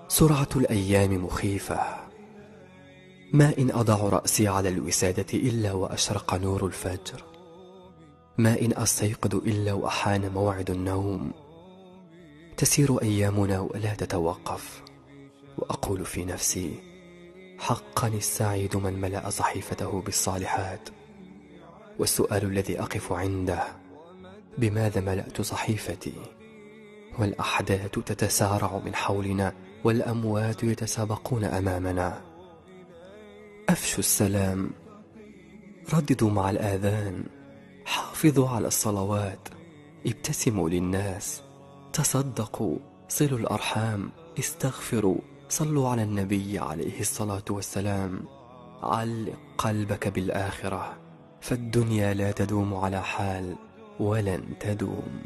سرعة الأيام مخيفة. ما إن أضع رأسي على الوسادة إلا وأشرق نور الفجر، ما إن أستيقظ إلا وأحان موعد النوم. تسير أيامنا ولا تتوقف، وأقول في نفسي: حقا السعيد من ملأ صحيفته بالصالحات. والسؤال الذي أقف عنده: بماذا ملأت صحيفتي؟ والأحداث تتسارع من حولنا، والأموات يتسابقون أمامنا. أفشوا السلام، رددوا مع الآذان، حافظوا على الصلوات، ابتسموا للناس، تصدقوا، صلوا الأرحام، استغفروا، صلوا على النبي عليه الصلاة والسلام. علق قلبك بالآخرة، فالدنيا لا تدوم على حال ولن تدوم.